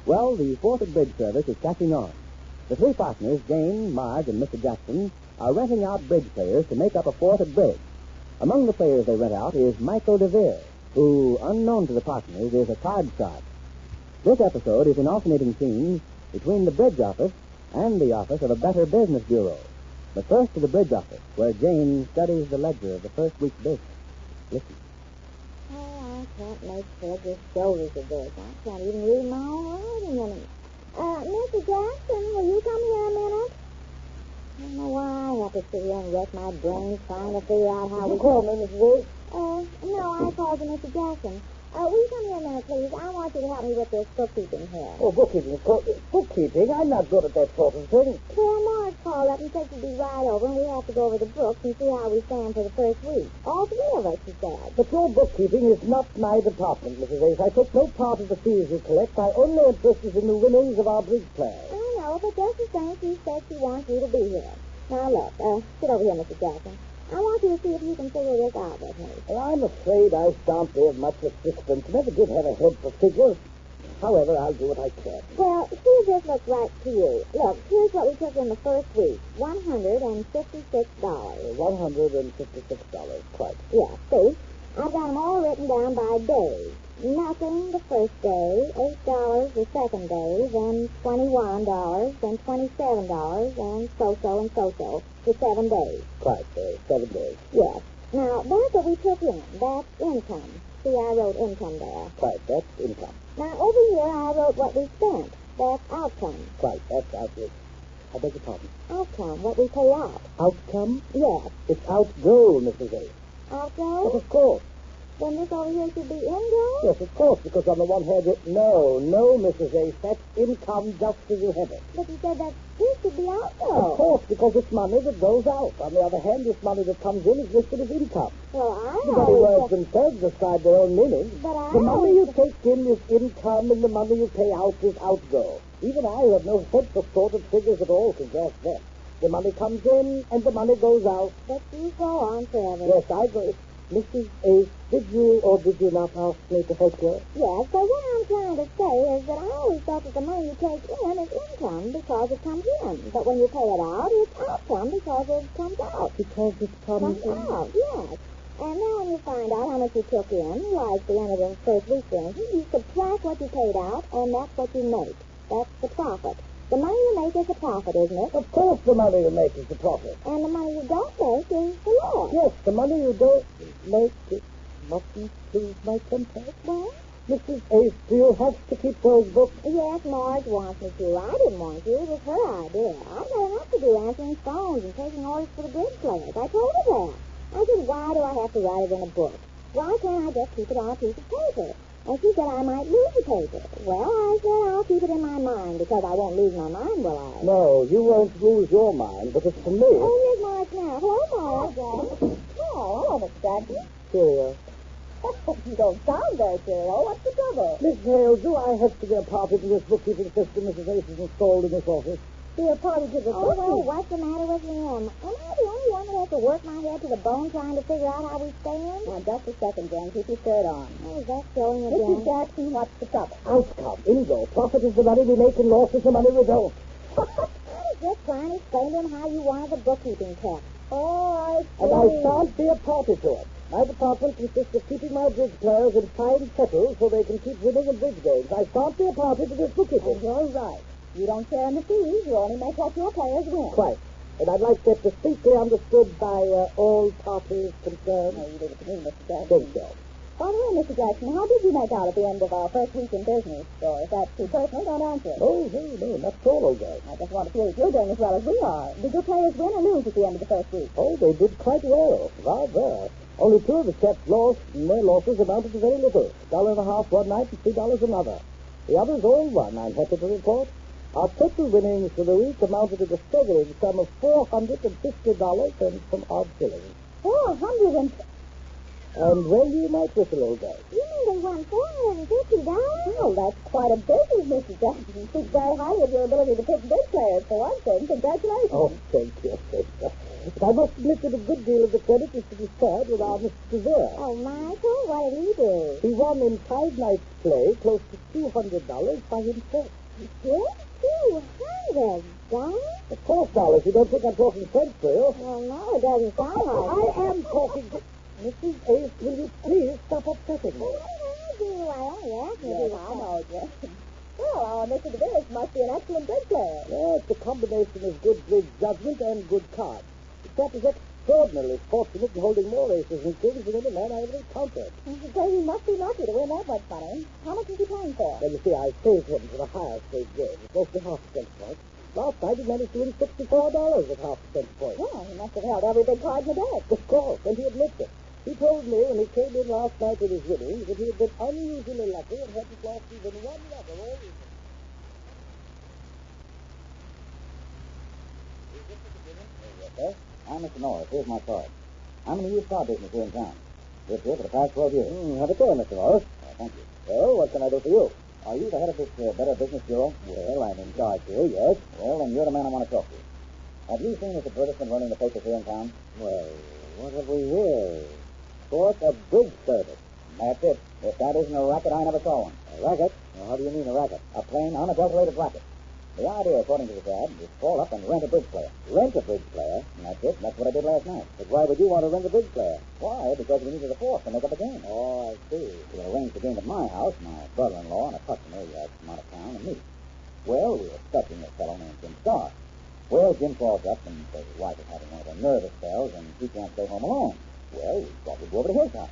Well, the Fourth at Bridge service is catching on. The three partners, Jane, Marge, and Mr. Jackson, are renting out bridge players to make up a fourth at bridge. Among the players they rent out is Michael DeVere, who, unknown to the partners, is a card sharp. This episode is in alternating scenes between the bridge office and the office of a Better Business Bureau. But first to the bridge office, where Jane studies the ledger of the first week's business. Listen. Oh, I can't make heads or shoulders of this. I can't even read my own writing in it. Mr. Jackson, will you come here a minute? I don't know why I have to sit here and wreck my brains trying to figure out how we call me, Mrs. Ruth. No, I called you Mr. Jackson. Will you come here a minute, please? I want you to help me with this bookkeeping here. Oh, bookkeeping? Bookkeeping? I'm not good at that sort of thing. Well, Marge called up and said she'd be right over, and we have to go over the books and see how we stand for the first week. All three of us, she said. But your bookkeeping is not my department, Mrs. Ace. I take no part of the fees you collect. My only interest is in the winnings of our bridge players. I know, but just the same, she said she wants you to be here. Now, look, sit over here, Mr. Jackson. I want you to see if you can figure this out with me. Well, I'm afraid I shan't be of much assistance. Never did have a head for figures. However, I'll do what I can. Well, see if this looks right to you. Look, here's what we took in the first week. $156. $156, quite. Yeah, see? I've got them all written down by days. Nothing the first day, $8 the second day, then $21, then $27, and so-so for 7 days. Quite, 7 days. Yes. Now, that's what we took in. That's income. See, I wrote income there. Quite, that's income. Now, over here, I wrote what we spent. That's outcome. Quite, that's outgo. I beg your pardon. Outcome, what we pay out. Outcome? Yes. It's outgo, Mrs. Ace. Outgo? But of course. Then this over here should be ingo? Yes, of course, because on the one hand, no, Mrs. Ace, that's income just as you have it. But you said that this should be outgo. Of course, because it's money that goes out. On the other hand, this money that comes in is listed as income. Well, I The very words themselves describe their own meaning. But the money you take in is income, and the money you pay out is outgo. Even I, who have no head for sort of figures at all, can guess that. The money comes in, and the money goes out. But you go on forever. Yes, I go. Mrs. Ace, did you or did you not ask me to help you? Yes, so what I'm trying to say is that I always thought that the money you take in is income because it comes in. But when you pay it out, it's outcome because it comes out. Because it comes out, yes. And then when you find out how much you took in, like the end of the first week, for instance, you subtract what you paid out, and that's what you make. That's the profit. The money you make is the profit, isn't it? Of course the money you make is the profit. And the money you don't make is the loss. Yes, the money you don't make mustn't lose my temper. Well? Mrs. Ace, do you have to keep those books? Yes, Marge wants me to. I didn't want to. It was her idea. I've got enough to do answering phones and taking orders for the bridge players. I told her that. I said, why do I have to write it in a book? Why can't I just keep it on a piece of paper? And she said I might lose the paper. Well, I said I'll keep it in my mind because I won't lose my mind, will I? No, you won't lose your mind, but it's for me. Oh, here's Marge now. Hello, Marge. Hello, Mr. Jackson. Cheerio. You don't sound very cheerio. What's the trouble? Miss Hale, do I have to be a party to this bookkeeping system Mrs. Ace has installed in this office? Be a party to the bookkeeping? What's the matter with him? Am I the only one that has to work my head to the bone trying to figure out how we stand? Now, just a second, Jen. Keep your shirt on. Oh, is that showing again? Mrs. Jackson, what's the trouble? Outcome, Ingo. Profit is the money we make and loss is the money we don't. I was just trying to explain to him how you wanted the bookkeeping kept. Oh, I see. And I shan't be a party to it. My department consists of keeping my bridge players in fine kettles so they can keep winning in bridge games. I shan't be a party to this bookkeeping. You're right. You don't share in the fees. You only make what your players win. Quite. And I'd like that distinctly understood by all parties concerned. Oh, you did it to me, Mr. Jackson. Think so. By the way, Mr. Jackson, how did you make out at the end of our first week in business? Or if that's too personal, don't answer it. Oh, no, not at all, old guy. I just want to feel that you're doing as well as we are. Did your players win or lose at the end of the first week? Oh, they did quite well. Rather. Only 2 of the chaps lost, and their losses amounted to very little. $1.50 one night and $3 another. The others all won, I'm happy to report. Our total winnings for the week amounted to the staggering sum of $450 and some odd shillings. 400 And when do you might whistle, old guy? You mean they won $450? Well, that's quite a business, Mr. Jackson. Speaks very highly of your ability to pick big players, for one thing. Congratulations. Oh, thank you. But I must admit that a good deal of the credit is to be shared with our Mr. DeVere. Oh, Michael, what did he do? He won in 5 nights' play close to $200 by himself. Good? $200? Of course, Dolly, you don't think I'm talking sense, do you? Well, no, it doesn't sound like it. I am talking to... Mrs. Ace, will you please stop upsetting me? What did I do? I only asked you. Yes, I know, Jim. Well, Mr. DeVere must be an excellent bridge player. Yes, the combination of good bridge judgment and good cards. The chap is extraordinarily fortunate in holding more aces and kings than any man I ever encountered. So he must be lucky to win that much money. How much is he playing for? Well, you see, I saved him for the higher stage game. It's close to half a cent point. Last night he managed to win $64 at half a cent point. Well, he must have held every big card in the deck. Of course, and he admits it. He told me when he came in last night with his winnings that he had been unusually lucky and hadn't lost even one level all evening. Yes, sir. I'm Mr. Norris. Here's my card. I'm in the used car business here in town. Lived here for the past 12 years. Have a care, Mr. Norris. Thank you. Well, what can I do for you? Are you the head of this Better Business Bureau? Well, I'm in charge here, yes. Well, then you're the man I want to talk to. Have you seen this advertisement running the papers here in town? Well, what have we here? Sort of bridge service. That's it. If that isn't a racket, I never saw one. A racket? Well, how do you mean a racket? A plain, unadulterated racket. The idea, according to this ad, is call up and rent a bridge player. Rent a bridge player? That's it. That's what I did last night. But why would you want to rent a bridge player? Why? Because we needed a fourth to make up a game. Oh, I see. We arranged the game at my house, my brother-in-law and a customer who had come out of town, and me. Well, we were expecting a fellow named Jim Starr. Well, Jim calls up and says his wife is having one of her nervous spells and he can't stay home alone. Well, we thought we'd go over to his house.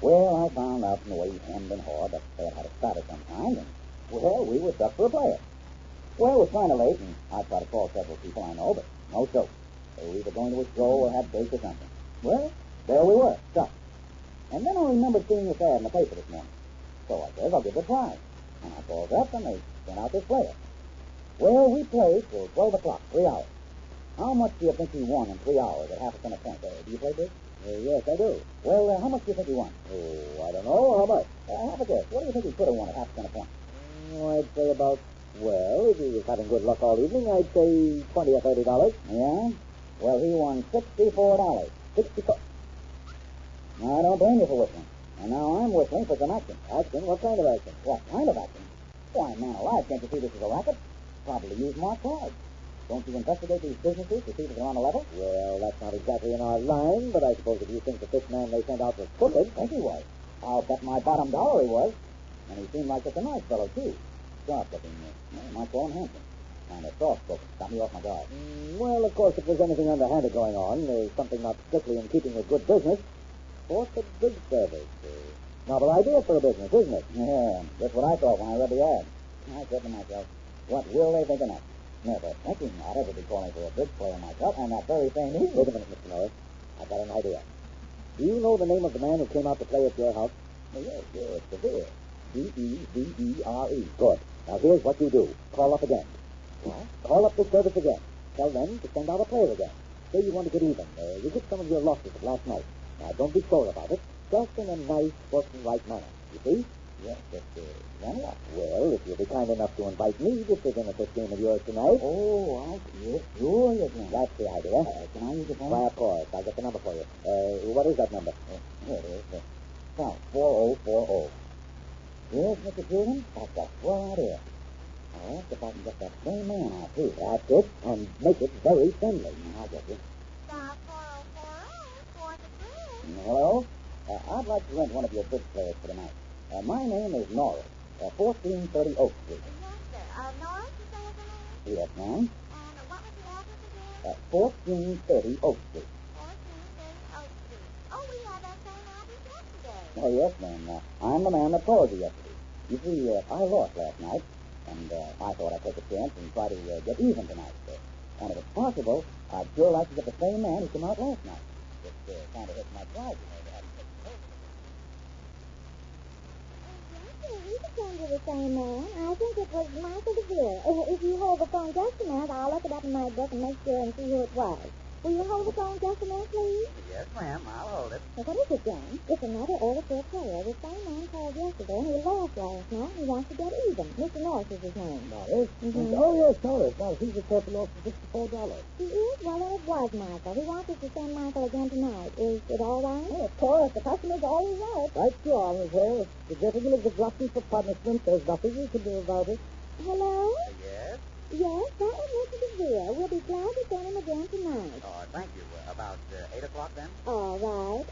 Well, I found out from the way he hemmed and hawed that they had a spat of some kind, and, well, we were stuck for a player. Well, it was kind of late, and I tried to call several people I know, but no show. They were either going to a show or had dates or something. Well, there we were, stuck. And then I remembered seeing this ad in the paper this morning. So I said, I'll give it a try. And I called up, and they sent out this player. Well, we played till 12 o'clock, 3 hours. How much do you think he won in 3 hours at half a cent a point? Do you play big? Yes, I do. Well, how much do you think he won? Oh, I don't know. How much? Have a guess. What do you think he could have won at half a cent a point? I'd say about, well, if he was having good luck all evening, I'd say $20 or $30. Yeah? Well, he won $64. 64. Now, I don't blame you for whistling. And now I'm whistling for some action. Action? What kind of action? What kind of action? Why, man alive, can't you see this is a racket? Probably use marked cards. Don't you investigate these businesses to see if they're on a level? Well, that's not exactly in our line, but I suppose if you think that this man they sent out was crooked. I think he was. I'll bet my bottom dollar he was. And he seemed like such a nice fellow, too. Sharp-looking, might call him handsome. And a soft-spoken. Got me off my guard. Well, of course, if there's anything underhanded going on, something not strictly in keeping with good business, what's a big service? Novel idea for a business, isn't it? Yeah, that's what I thought when I read the ad. I said to myself, what will they think of next? Never thinking I'd ever be calling for a bridge player myself, and that very same evening. Wait a minute, Mr. Norris. I've got an idea. Do you know the name of the man who came out to play at your house? Well, yes, it's DeVere. D-E-V-E-R-E. Good. Now, here's what you do. Call up again. What? Call up the service again. Tell them to send out a player again. Say you want to get even. You get some of your losses of last night. Now, don't be sore about it. Just in a nice, sportsmanlike manner. You see? Yes, but then what? Well, if you'll be kind enough to invite me to sit in at this game of yours tonight. Oh, I see it. Sure, you can. That's the idea. Can I use the phone? Why, of course. I'll get the number for you. What is that number? Here it is. Now, 4040. Yes, Mr. Susan? That's a swell idea. I'll ask if I can get that same man out, too. That's it. And make it very friendly. I'll get you. Star 4040, Hello? I'd like to rent one of your bridge players for tonight. My name is Norris, 1430 Oak Street. Yes, sir. Norris, you say his name? Yes, ma'am. And what was the address again? 1430 Oak Street. 1430 Oak Street. Oh, we had that same address yesterday. Oh, yes, ma'am. I'm the man that called you yesterday. You see, I lost last night, and I thought I'd take a chance and try to get even tonight. And if it's possible, I'd sure like to get the same man who came out last night. It kind of hits my pride, you know, to have him take the place. We could send you the same man. I think it was Michael DeVere. If you hold the phone just a minute, I'll look it up in my book and make sure and see who it was. Will you hold the phone just a minute, please? Yes, ma'am. I'll hold it. Well, what is it, James? It's another order for a player. The same man called yesterday, and he laughed last night, and he wants to get even. Mr. Norris is his name. Norris? Mm-hmm. Oh, yes, Norris. Now, he's a couple off for $64. He is? Well, then it was Michael. He wants us to send Michael again tonight. Is it all right? Oh, of course. The customer's always right. Right you are, Miss Hale. If the gentleman is a glutton for punishment, there's nothing you can do about it. Hello? Yes? Yes, that was Mr. DeVere. We'll be glad to send him again tonight. Oh, thank you. About 8 o'clock then? All right.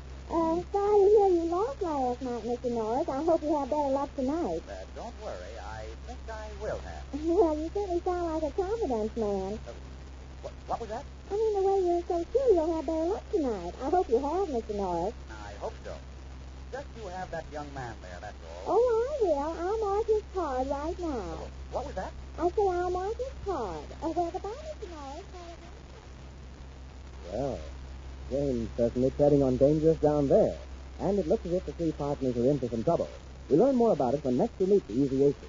Sorry to hear you lost last night, Mr. Norris. I hope you have better luck tonight. Don't worry. I think I will have. Well, you certainly sound like a confidence man. What was that? I mean, the way you're so sure you'll have better luck tonight. I hope you have, Mr. Norris. I hope so. Just you have that young man there, that's all. Oh, I will. I'll mark his card right now. What was that? I say I'll mark his card. Well, goodbye, Mr. Norris. Well, Jane's certainly treading on dangerous ground there. And it looks as if the three partners are in for some trouble. We'll learn more about it when next we meet the Easy Aces.